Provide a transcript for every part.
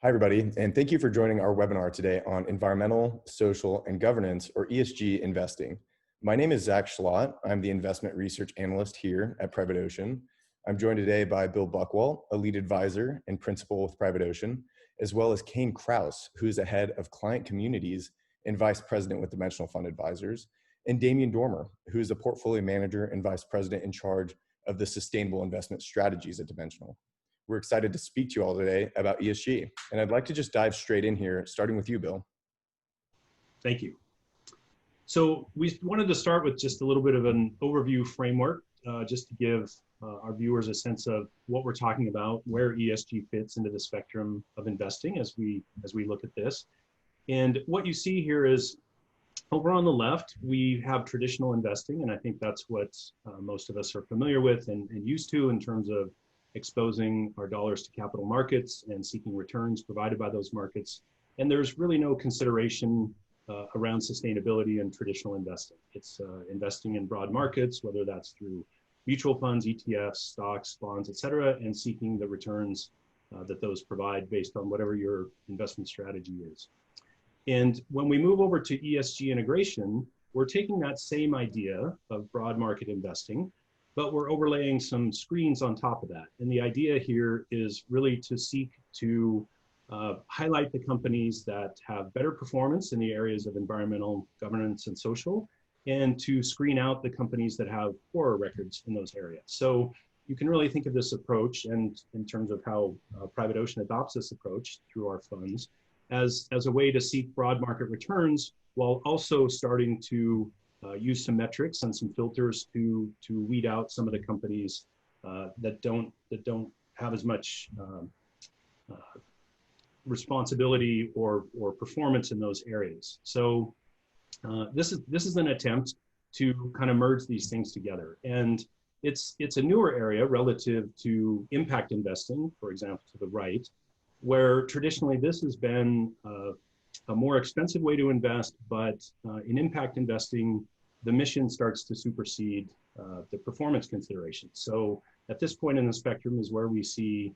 Hi, everybody, and thank you for joining our webinar today on environmental, social, and governance, or ESG investing. My name is Zach Schlott. I'm the investment research analyst here at Private Ocean. I'm joined today by Bill Buckwalt, a lead advisor and principal with Private Ocean, as well as Kane Kraus, who is the head of client communities and vice president with Dimensional Fund Advisors, and Damian Dormer, who is a portfolio manager and vice president in charge of the sustainable investment strategies at Dimensional. We're excited to speak to you all today about ESG. And I'd like to just dive straight in here, starting with you, Bill. Thank you. So we wanted to start with just a little bit of an overview framework, just to give our viewers a sense of what we're talking about, where ESG fits into the spectrum of investing as we look at this. And what you see here is over on the left, we have traditional investing, and I think that's what most of us are familiar with and used to in terms of exposing our dollars to capital markets and seeking returns provided by those markets. And there's really no consideration around sustainability in traditional investing. It's investing in broad markets, whether that's through mutual funds, ETFs, stocks, bonds, et cetera, and seeking the returns that those provide based on whatever your investment strategy is. And when we move over to ESG integration, we're taking that same idea of broad market investing, but we're overlaying some screens on top of that. And the idea here is really to seek to highlight the companies that have better performance in the areas of environmental, governance, and social, and to screen out the companies that have poorer records in those areas. So you can really think of this approach, and in terms of how Private Ocean adopts this approach through our funds, as a way to seek broad market returns while also starting to use some metrics and some filters to weed out some of the companies that don't have as much responsibility or performance in those areas. So this is an attempt to kind of merge these things together, and it's a newer area relative to impact investing, for example, to the right, where traditionally this has been a more expensive way to invest, but in impact investing, the mission starts to supersede the performance considerations. So at this point in the spectrum is where we see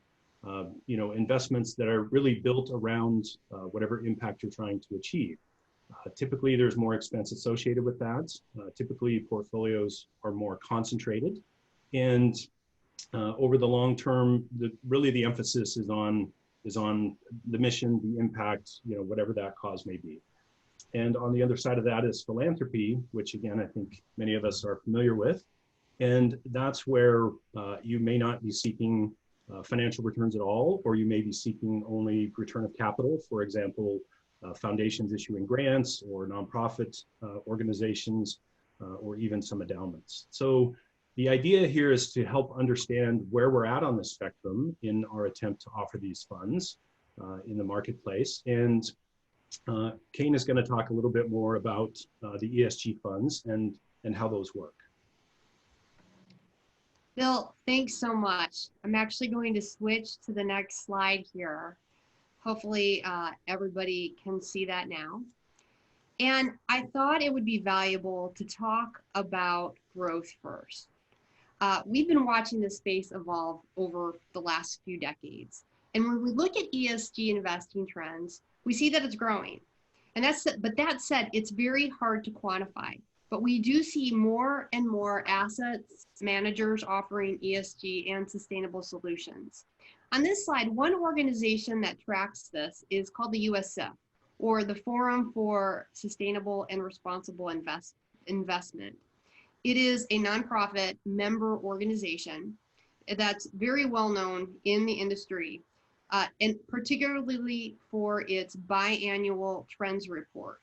investments that are really built around whatever impact you're trying to achieve. Typically, there's more expense associated with that. Typically, portfolios are more concentrated. And over the long term, really the emphasis is on the mission, the impact, whatever that cause may be. And on the other side of that is philanthropy, which again, I think many of us are familiar with. And that's where you may not be seeking financial returns at all, or you may be seeking only return of capital. For example, foundations issuing grants, or nonprofit organizations, or even some endowments. So the idea here is to help understand where we're at on the spectrum in our attempt to offer these funds in the marketplace. And Kane is going to talk a little bit more about the ESG funds and how those work. Bill, thanks so much. I'm actually going to switch to the next slide here. Hopefully everybody can see that now. And I thought it would be valuable to talk about growth first. We've been watching this space evolve over the last few decades. And when we look at ESG investing trends, we see that it's growing. And but that said, it's very hard to quantify. But we do see more and more assets managers offering ESG and sustainable solutions. On this slide, one organization that tracks this is called the USIF, or the Forum for Sustainable and Responsible Investment. It is a nonprofit member organization that's very well known in the industry, and particularly for its biannual trends report.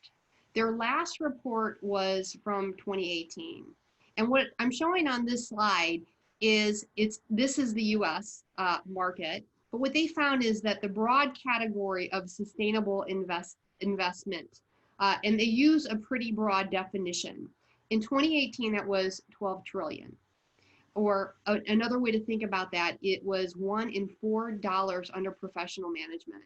Their last report was from 2018. And what I'm showing on this slide is this is the US market, but what they found is that the broad category of sustainable investment, and they use a pretty broad definition. In 2018, that was 12 trillion. Or another way to think about that, it was $1 in $4 under professional management.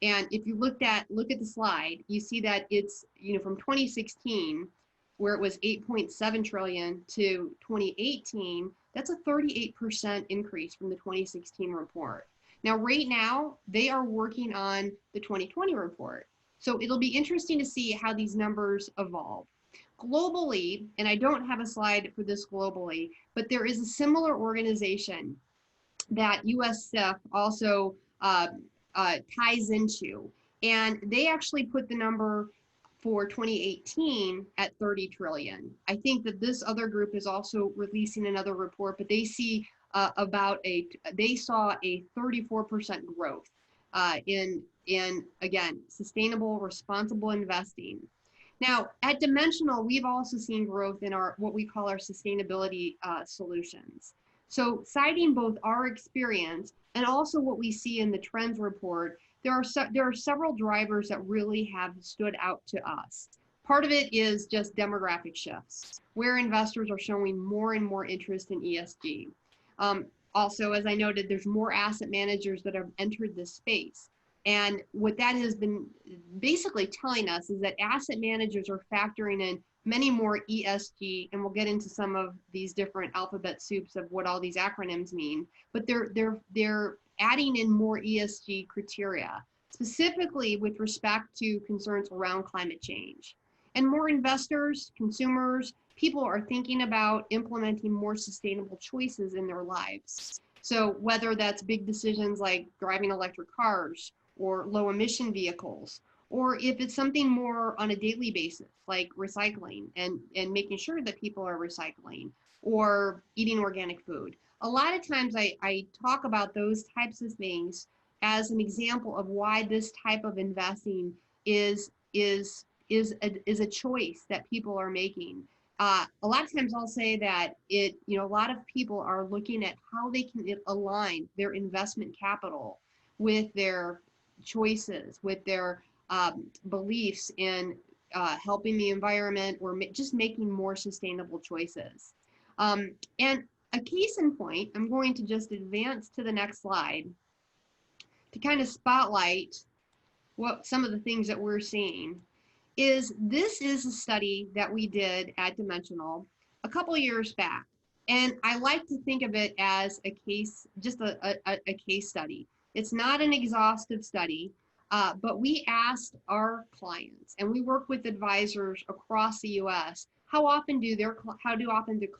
And if you look at the slide, you see that it's, from 2016, where it was 8.7 trillion to 2018, that's a 38% increase from the 2016 report. Now, right now, they are working on the 2020 report. So it'll be interesting to see how these numbers evolve. Globally, and I don't have a slide for this globally, but there is a similar organization that US CIF also ties into. And they actually put the number for 2018 at 30 trillion. I think that this other group is also releasing another report, but they see they saw a 34% growth in again, sustainable, responsible investing. Now, at Dimensional, we've also seen growth in our what we call our sustainability solutions. So citing both our experience and also what we see in the trends report, there are several drivers that really have stood out to us. Part of it is just demographic shifts, where investors are showing more and more interest in ESG. Also, as I noted, there's more asset managers that have entered this space. And what that has been basically telling us is that asset managers are factoring in many more ESG, and we'll get into some of these different alphabet soups of what all these acronyms mean, but they're adding in more ESG criteria, specifically with respect to concerns around climate change. And more investors, consumers, people are thinking about implementing more sustainable choices in their lives. So whether that's big decisions like driving electric cars or low emission vehicles, or if it's something more on a daily basis, like recycling and making sure that people are recycling or eating organic food. A lot of times I talk about those types of things as an example of why this type of investing is a choice that people are making. A lot of times I'll say that a lot of people are looking at how they can align their investment capital with their choices, with their beliefs in helping the environment or just making more sustainable choices. And a case in point, I'm going to just advance to the next slide to kind of spotlight what some of the things that we're seeing. This is a study that we did at Dimensional a couple years back. And I like to think of it as a case, just a case study. It's not an exhaustive study, but we asked our clients, and we work with advisors across the US, how often do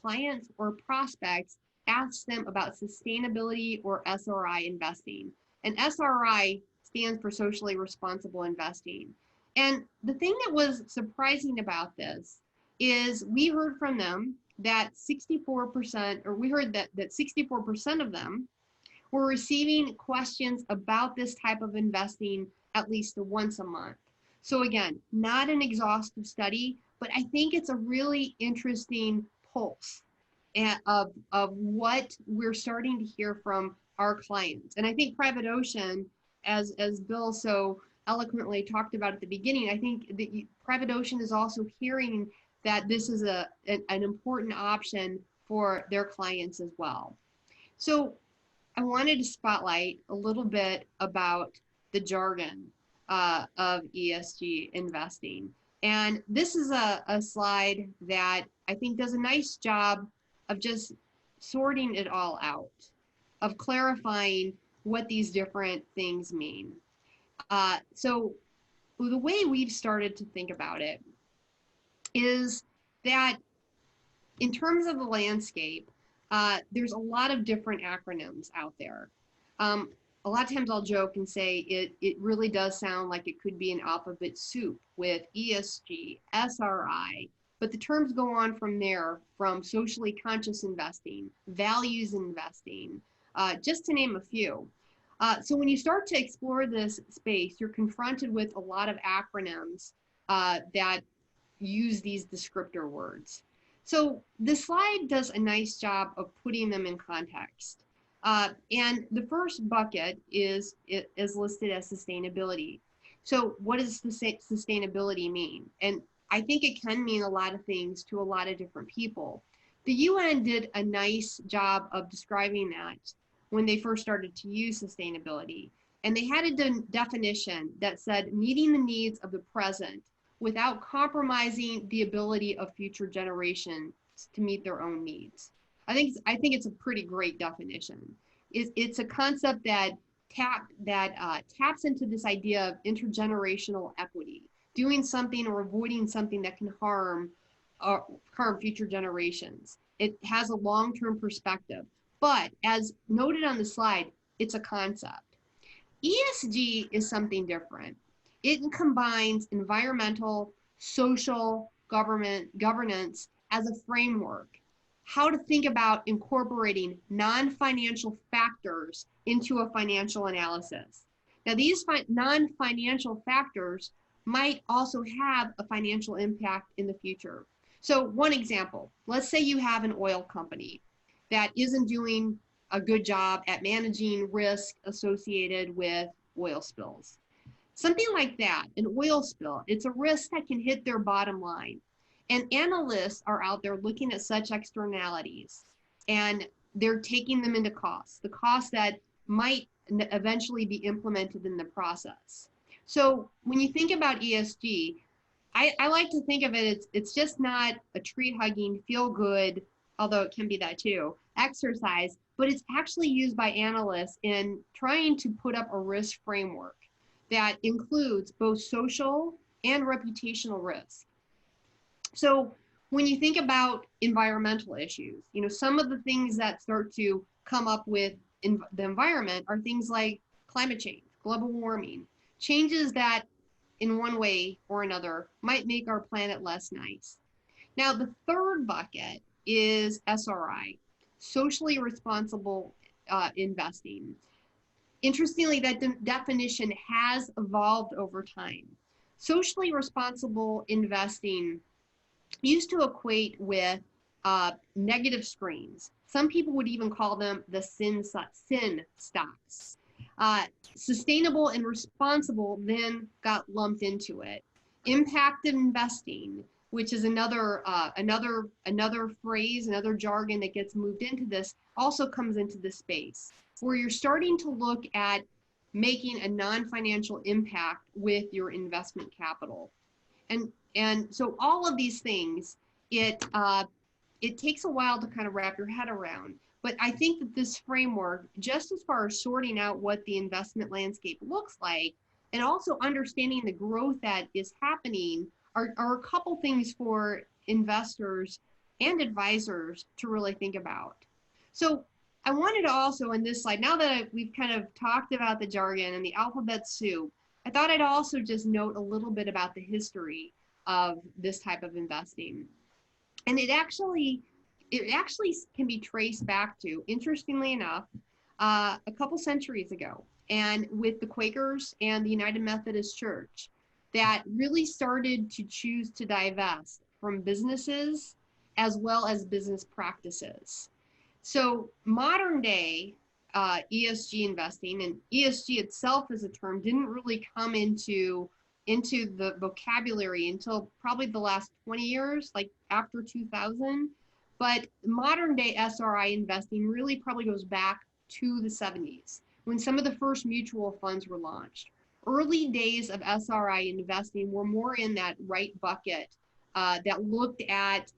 clients or prospects ask them about sustainability or SRI investing? And SRI stands for socially responsible investing. And the thing that was surprising about this is we heard from them that 64%, or we heard that 64% of them were receiving questions about this type of investing at least once a month. So again, not an exhaustive study, but I think it's a really interesting pulse of what we're starting to hear from our clients. And I think Private Ocean, as Bill so eloquently talked about at the beginning, I think that Private Ocean is also hearing that this is an important option for their clients as well. So I wanted to spotlight a little bit about the jargon of ESG investing. And this is a slide that I think does a nice job of just sorting it all out, of clarifying what these different things mean. So the way we've started to think about it is that in terms of the landscape, there's a lot of different acronyms out there. A lot of times I'll joke and say it really does sound like it could be an alphabet soup with ESG, SRI, but the terms go on from there, from socially conscious investing, values investing, just to name a few. So when you start to explore this space, you're confronted with a lot of acronyms that use these descriptor words. So the slide does a nice job of putting them in context. And the first bucket is listed as sustainability. So what does sustainability mean? And I think it can mean a lot of things to a lot of different people. The UN did a nice job of describing that when they first started to use sustainability. And they had a definition that said meeting the needs of the present without compromising the ability of future generations to meet their own needs. I think it's a pretty great definition. It's a concept that taps into this idea of intergenerational equity, doing something or avoiding something that can harm future generations. It has a long-term perspective, but as noted on the slide, it's a concept. ESG is something different. It combines environmental, social, governance as a framework, how to think about incorporating non-financial factors into a financial analysis. Now, these non-financial factors might also have a financial impact in the future. So one example, let's say you have an oil company that isn't doing a good job at managing risk associated with oil spills. Something like that, an oil spill, it's a risk that can hit their bottom line. And analysts are out there looking at such externalities, and they're taking them into costs, the costs that might eventually be implemented in the process. So when you think about ESG, I like to think of it, it's just not a tree hugging, feel good, although it can be that too, exercise, but it's actually used by analysts in trying to put up a risk framework that includes both social and reputational risk. So when you think about environmental issues, some of the things that start to come up with the environment are things like climate change, global warming, changes that in one way or another might make our planet less nice. Now, the third bucket is SRI, socially responsible investing. Interestingly, that definition has evolved over time. Socially responsible investing used to equate with negative screens. Some people would even call them the sin stocks. Sustainable and responsible then got lumped into it. Impact investing, which is another phrase, another jargon that gets moved into this, also comes into this space, where you're starting to look at making a non-financial impact with your investment capital. And so all of these things, it takes a while to kind of wrap your head around. But I think that this framework, just as far as sorting out what the investment landscape looks like, and also understanding the growth that is happening, are a couple things for investors and advisors to really think about. So I wanted to also, in this slide, now that we've kind of talked about the jargon and the alphabet soup, I thought I'd also just note a little bit about the history of this type of investing. And it actually can be traced back to, interestingly enough, a couple centuries ago, and with the Quakers and the United Methodist Church, that really started to choose to divest from businesses as well as business practices. So modern day ESG investing, and ESG itself as a term didn't really come into the vocabulary until probably the last 20 years, like after 2000. But modern day SRI investing really probably goes back to the 70s, when some of the first mutual funds were launched. Early days of SRI investing were more in that right bucket that looked at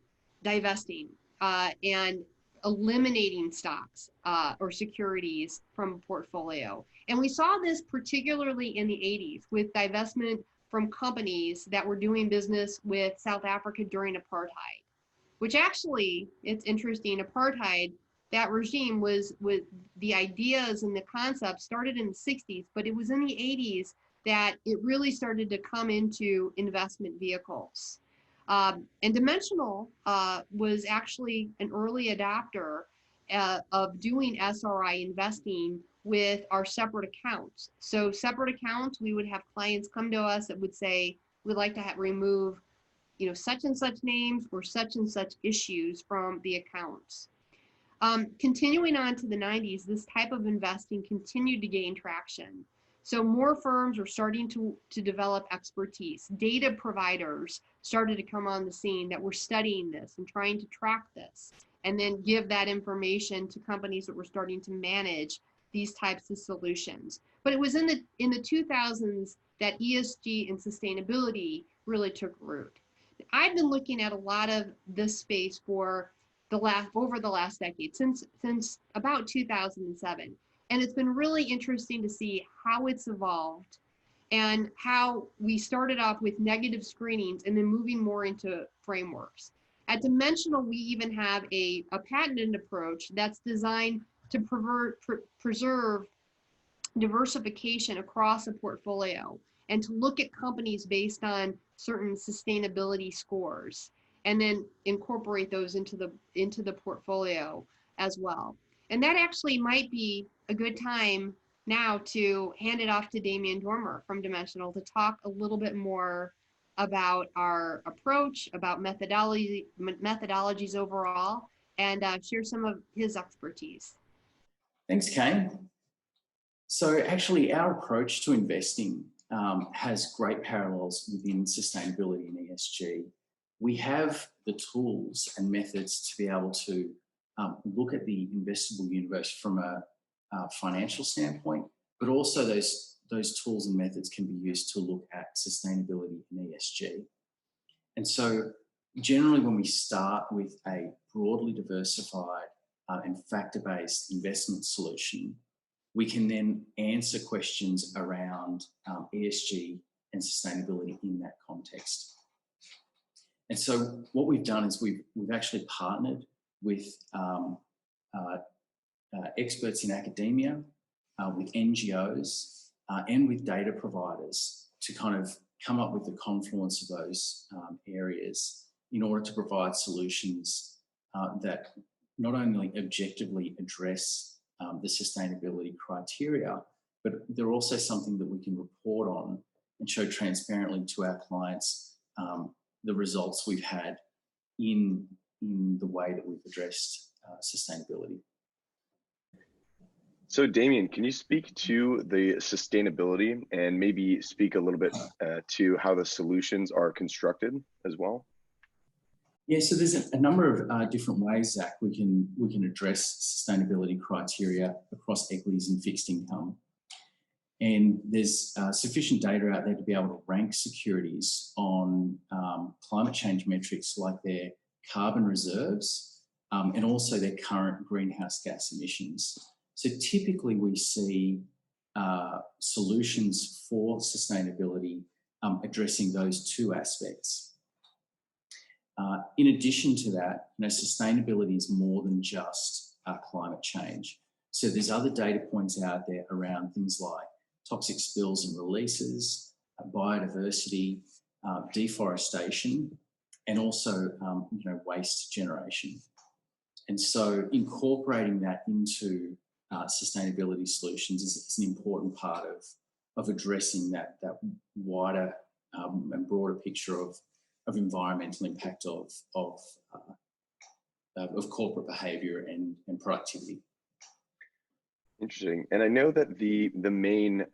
divesting and eliminating stocks or securities from a portfolio. And we saw this particularly in the 80s with divestment from companies that were doing business with South Africa during apartheid, which actually, it's interesting, apartheid, that regime was with the ideas and the concepts started in the 60s, but it was in the 80s that it really started to come into investment vehicles. And Dimensional was actually an early adopter of doing SRI investing with our separate accounts. So separate accounts, we would have clients come to us that would say, we'd like to remove such and such names or such and such issues from the accounts. Continuing on to the 90s, this type of investing continued to gain traction. So more firms are starting to develop expertise. Data providers started to come on the scene that were studying this and trying to track this, and then give that information to companies that were starting to manage these types of solutions. But it was in the 2000s that ESG and sustainability really took root. I've been looking at a lot of this space for over the last decade, since about 2007. And it's been really interesting to see how it's evolved and how we started off with negative screenings and then moving more into frameworks. At Dimensional, we even have a patented approach that's designed to preserve diversification across a portfolio and to look at companies based on certain sustainability scores and then incorporate those into the portfolio as well. And that actually might be a good time now to hand it off to Damian Dormer from Dimensional to talk a little bit more about our approach, about methodologies overall, and share some of his expertise. Thanks, Kay. So actually our approach to investing has great parallels within sustainability and ESG. We have the tools and methods to be able to look at the investable universe from a financial standpoint, but also those tools and methods can be used to look at sustainability and ESG. And so generally when we start with a broadly diversified and factor-based investment solution, we can then answer questions around ESG and sustainability in that context. And so what we've done is we've actually partnered with experts in academia, with NGOs, and with data providers to kind of come up with the confluence of those areas in order to provide solutions that not only objectively address the sustainability criteria, but they're also something that we can report on and show transparently to our clients the results we've had in the way that we've addressed sustainability. So Damian, can you speak to the sustainability and maybe speak a little bit to how the solutions are constructed as well? Yeah, so there's a number of different ways, Zach, we can address sustainability criteria across equities and fixed income. And there's sufficient data out there to be able to rank securities on climate change metrics like their carbon reserves and also their current greenhouse gas emissions. So typically we see solutions for sustainability addressing those two aspects. In addition to that, sustainability is more than just climate change. So there's other data points out there around things like toxic spills and releases, biodiversity, deforestation, and also waste generation. And so incorporating that into sustainability solutions is an important part of addressing that wider and broader picture of environmental impact of corporate behaviour and productivity. Interesting. And I know that the main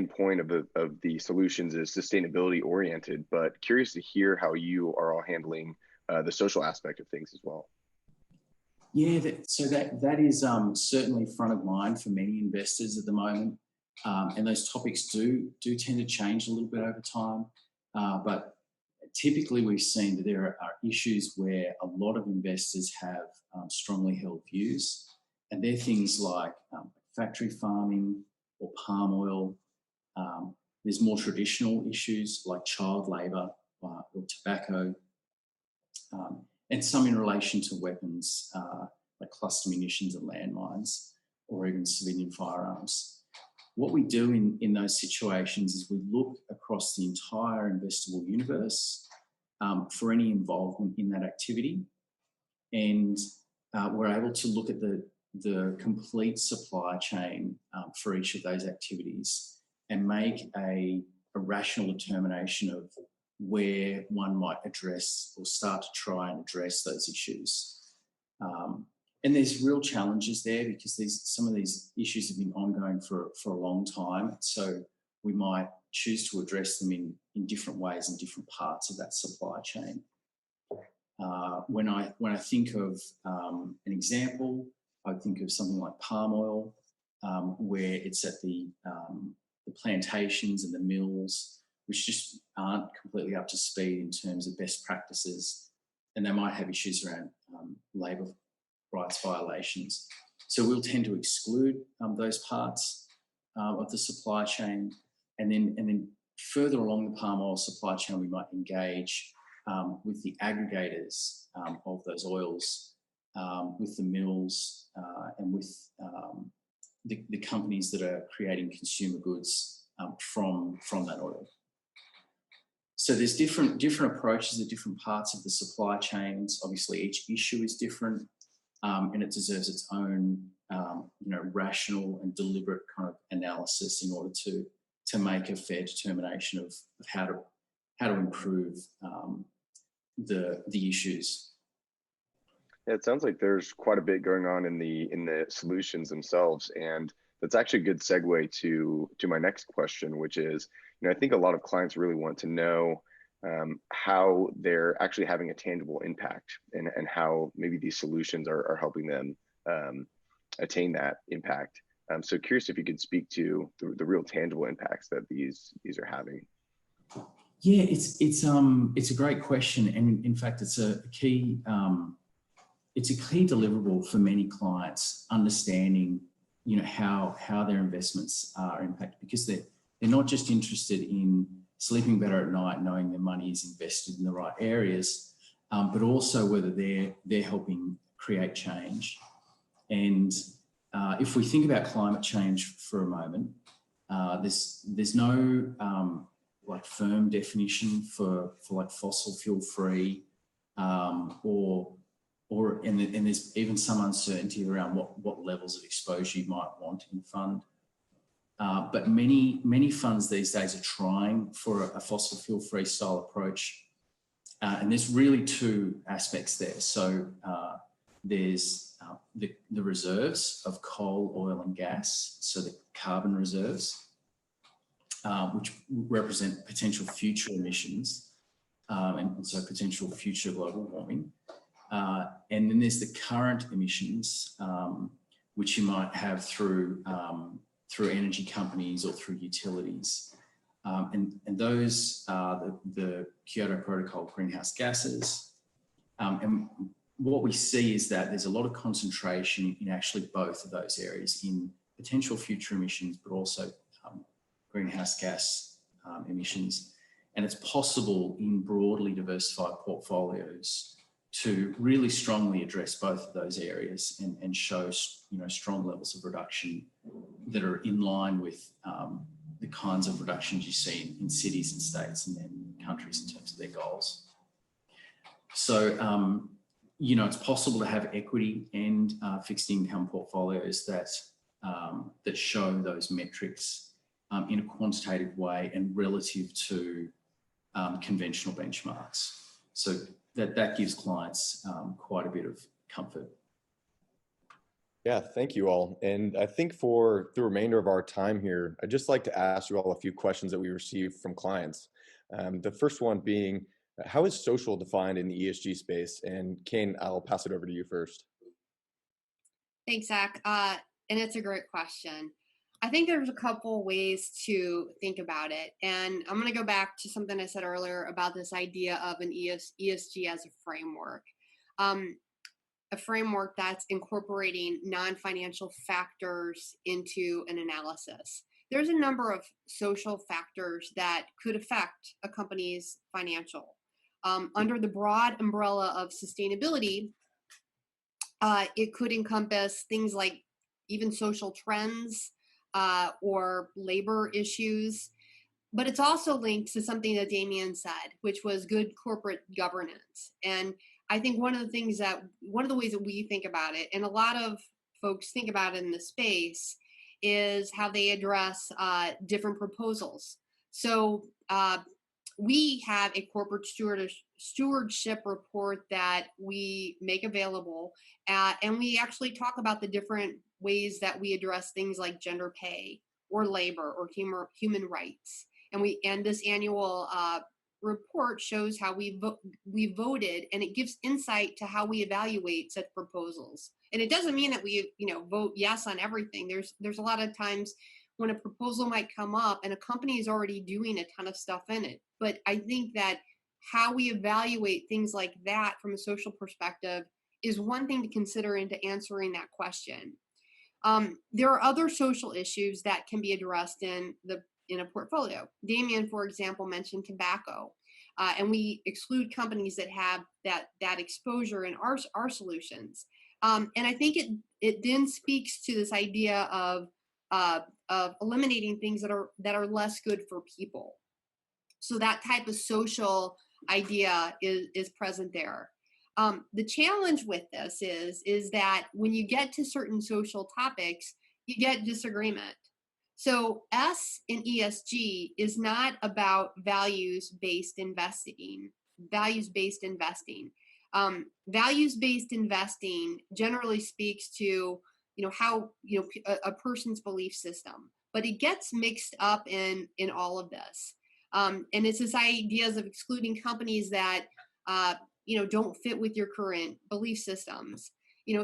point of the solutions is sustainability oriented, but curious to hear how you are all handling the social aspect of things as well. Yeah, so that is certainly front of mind for many investors at the moment, and those topics do tend to change a little bit over time. But typically we've seen that there are issues where a lot of investors have strongly held views, and they're things like factory farming or palm oil. There's more traditional issues like child labour or tobacco, and some in relation to weapons like cluster munitions and landmines, or even civilian firearms. What we do in those situations is we look across the entire investable universe for any involvement in that activity, and we're able to look at the complete supply chain for each of those activities and make a rational determination of where one might address or start to try and address those issues. And there's real challenges there because some of these issues have been ongoing for a long time. So we might choose to address them in different ways in different parts of that supply chain. When I think of an example, I think of something like palm oil, where it's at the plantations and the mills, which just aren't completely up to speed in terms of best practices, and they might have issues around labour rights violations. So we'll tend to exclude those parts of the supply chain, and then further along the palm oil supply chain, we might engage with the aggregators of those oils, with the mills, and with the companies that are creating consumer goods from that oil. So there's different approaches at different parts of the supply chains. Obviously, each issue is different, and it deserves its own, rational and deliberate kind of analysis in order to make a fair determination of how to improve the issues. Yeah, it sounds like there's quite a bit going on in the solutions themselves, and that's actually a good segue to my next question, which is, I think a lot of clients really want to know how they're actually having a tangible impact, and how maybe these solutions are helping them attain that impact. So curious if you could speak to the real tangible impacts that these are having. Yeah, it's a great question, and in fact, it's a key deliverable for many clients, understanding how their investments are impacted, because they're not just interested in sleeping better at night, knowing their money is invested in the right areas, but also whether they're helping create change. And if we think about climate change for a moment, there's no firm definition for like fossil fuel free, and there's even some uncertainty around what levels of exposure you might want in a fund. But many funds these days are trying for a fossil fuel free style approach. And there's really two aspects there. So there's the reserves of coal, oil and gas, so the carbon reserves, which represent potential future emissions, and so potential future global warming. And then there's the current emissions, which you might have through energy companies or through utilities. And those are the Kyoto Protocol greenhouse gases. And what we see is that there's a lot of concentration in actually both of those areas, in potential future emissions, but also greenhouse gas emissions. And it's possible in broadly diversified portfolios to really strongly address both of those areas and show strong levels of reduction that are in line with the kinds of reductions you see in cities and states and then countries in terms of their goals. So, it's possible to have equity and fixed income portfolios that show those metrics in a quantitative way and relative to conventional benchmarks. So that gives clients quite a bit of comfort. Yeah, thank you all. And I think for the remainder of our time here, I'd just like to ask you all a few questions that we received from clients. The first one being, how is social defined in the ESG space? And Kane, I'll pass it over to you first. Thanks, Zach. And it's a great question. I think there's a couple ways to think about it. And I'm going to go back to something I said earlier about this idea of an ESG as a framework. A framework that's incorporating non-financial factors into an analysis. There's a number of social factors that could affect a company's financial. Under the broad umbrella of sustainability, it could encompass things like even social trends or labor issues. But it's also linked to something that Damien said, which was good corporate governance. And I think one of the ways that we think about it, and a lot of folks think about it in the space, is how they address different proposals. So we have a corporate stewardship report that we make available, and we actually talk about the different ways that we address things like gender pay or labor or human rights. And this annual report shows how we voted, and it gives insight to how we evaluate such proposals. And it doesn't mean that we vote yes on everything. There's a lot of times when a proposal might come up and a company is already doing a ton of stuff in it. But I think that how we evaluate things like that from a social perspective is one thing to consider into answering that question. There are other social issues that can be addressed in a portfolio. Damien, for example, mentioned tobacco, and we exclude companies that have that exposure in our solutions. And I think it then speaks to this idea of eliminating things that are less good for people. So that type of social idea is present there. The challenge with this is that when you get to certain social topics, you get disagreement. So S in ESG is not about values-based investing. Values-based investing. Values-based investing generally speaks to how a person's belief system, but it gets mixed up in all of this. And it's this ideas of excluding companies that don't fit with your current belief systems.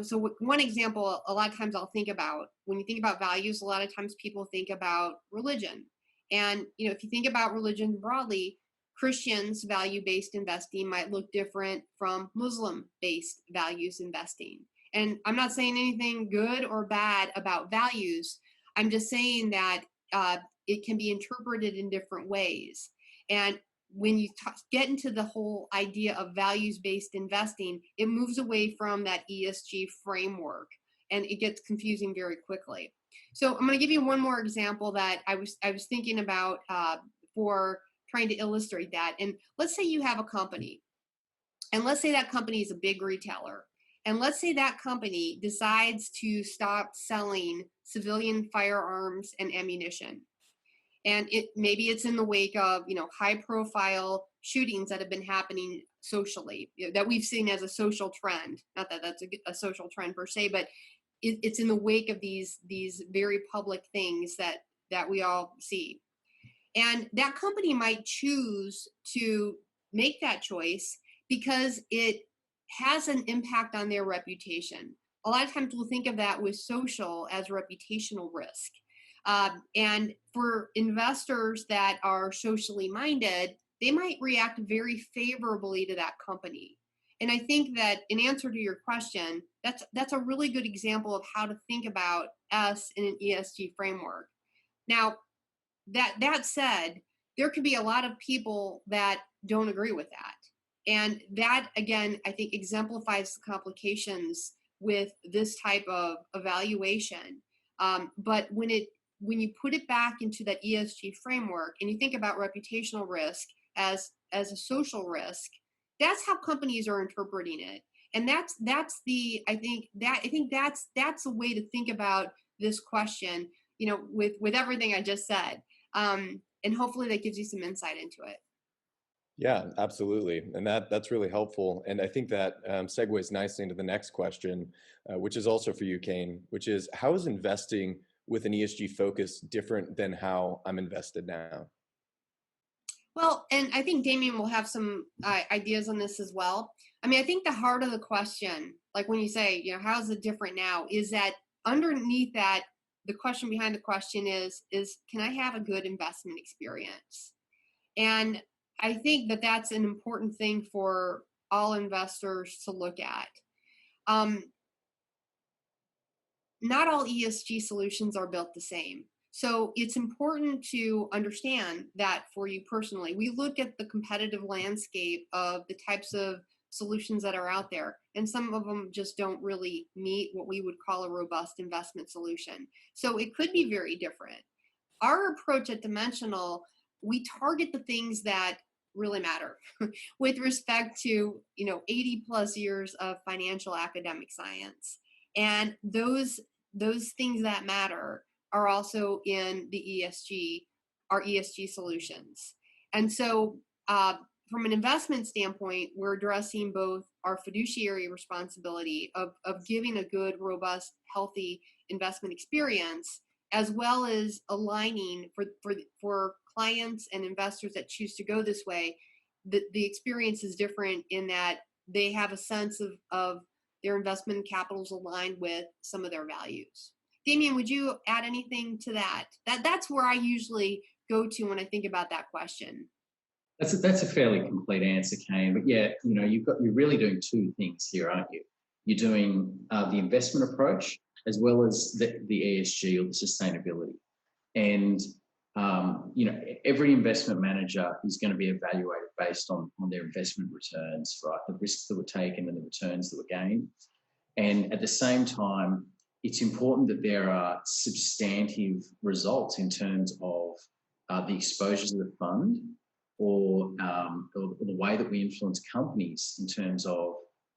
So one example, a lot of times I'll think about when you think about values, a lot of times people think about religion. And, if you think about religion broadly, Christians' value-based investing might look different from Muslim-based values investing. And I'm not saying anything good or bad about values. I'm just saying that it can be interpreted in different ways. And when you get into the whole idea of values-based investing, it moves away from that ESG framework, and it gets confusing very quickly. So I'm going to give you one more example that I was thinking about for trying to illustrate that. And let's say you have a company, and let's say that company is a big retailer, and let's say that company decides to stop selling civilian firearms and ammunition. And maybe it's in the wake of high-profile shootings that have been happening socially, that we've seen as a social trend. Not that that's a social trend per se, but it's in the wake of these very public things that we all see. And that company might choose to make that choice because it has an impact on their reputation. A lot of times we'll think of that with social as reputational risk. And for investors that are socially minded, they might react very favorably to that company. And I think that in answer to your question, that's a really good example of how to think about S in an ESG framework. Now, that said, there could be a lot of people that don't agree with that. And that, again, I think exemplifies the complications with this type of evaluation. But when you put it back into that ESG framework and you think about reputational risk as a social risk, that's how companies are interpreting it. And that's the way to think about this question, with everything I just said. And hopefully that gives you some insight into it. Yeah, absolutely. And that's really helpful. And I think that segues nicely into the next question, which is also for you, Kane, which is, how is investing with an ESG focus different than how I'm invested now? Well, and I think Damien will have some ideas on this as well. I mean, I think the heart of the question, like when you say, how is it different now, is that underneath that, the question behind the question is can I have a good investment experience? And I think that that's an important thing for all investors to look at. Not all ESG solutions are built the same. So it's important to understand that for you personally. We look at the competitive landscape of the types of solutions that are out there, and some of them just don't really meet what we would call a robust investment solution. So it could be very different. Our approach at Dimensional, we target the things that really matter with respect to 80 plus years of financial academic science. And those things that matter are also in the our ESG solutions. And so from an investment standpoint, we're addressing both our fiduciary responsibility of giving a good, robust, healthy investment experience, as well as aligning for clients and investors that choose to go this way. The experience is different in that they have a sense of their investment capitals aligned with some of their values. Damien, would you add anything to that? That's where I usually go to when I think about that question. That's a fairly complete answer, Kane. But yeah, you're really doing two things here, aren't you? You're doing the investment approach, as well as the ESG or the sustainability. And every investment manager is going to be evaluated based on their investment returns, right? The risks that were taken and the returns that were gained. And at the same time, it's important that there are substantive results in terms of the exposures of the fund or the way that we influence companies in terms of,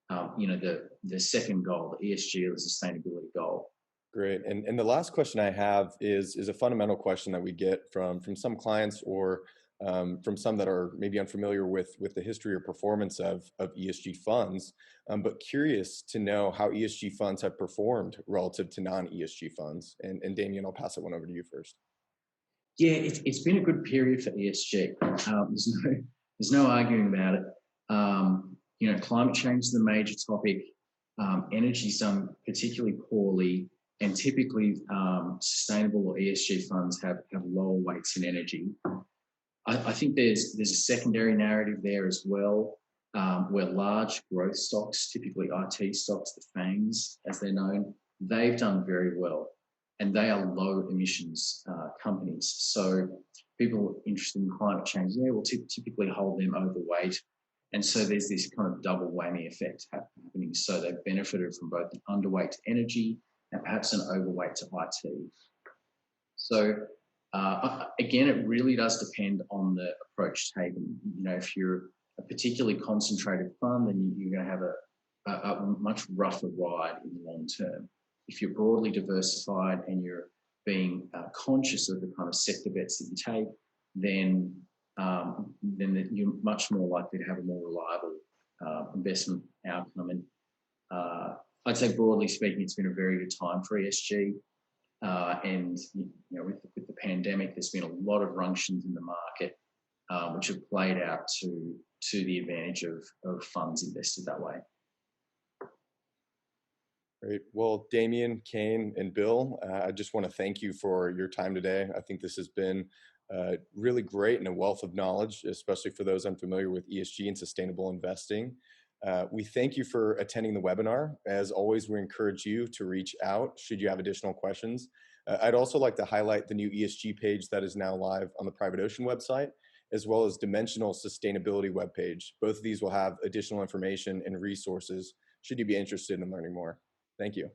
the second goal, the ESG or the sustainability goal. Great. And the last question I have is a fundamental question that we get from some clients or from some that are maybe unfamiliar with the history or performance of ESG funds, but curious to know how ESG funds have performed relative to non-ESG funds. And Damien, I'll pass that one over to you first. Yeah, it's been a good period for ESG. There's no arguing about it. Climate change is the major topic. Energy's done particularly poorly. And typically, sustainable or ESG funds have lower weights in energy. I think there's a secondary narrative there as well, where large growth stocks, typically IT stocks, the FANGs as they're known, they've done very well, and they are low emissions companies. So people interested in climate change, they will typically hold them overweight. And so there's this kind of double whammy effect happening. So they've benefited from both an underweight to energy and perhaps an overweight to IT. So again, it really does depend on the approach taken. If you're a particularly concentrated fund, then you're going to have a much rougher ride in the long term. If you're broadly diversified and you're being conscious of the kind of sector bets that you take, then you're much more likely to have a more reliable investment outcome. And I'd say broadly speaking, it's been a very good time for ESG. And with the pandemic, there's been a lot of runctions in the market, which have played out to the advantage of funds invested that way. Great. Well, Damien, Kane, and Bill, I just want to thank you for your time today. I think this has been really great and a wealth of knowledge, especially for those unfamiliar with ESG and sustainable investing. We thank you for attending the webinar. As always, we encourage you to reach out should you have additional questions. I'd also like to highlight the new ESG page that is now live on the Private Ocean website, as well as Dimensional Sustainability webpage. Both of these will have additional information and resources should you be interested in learning more. Thank you.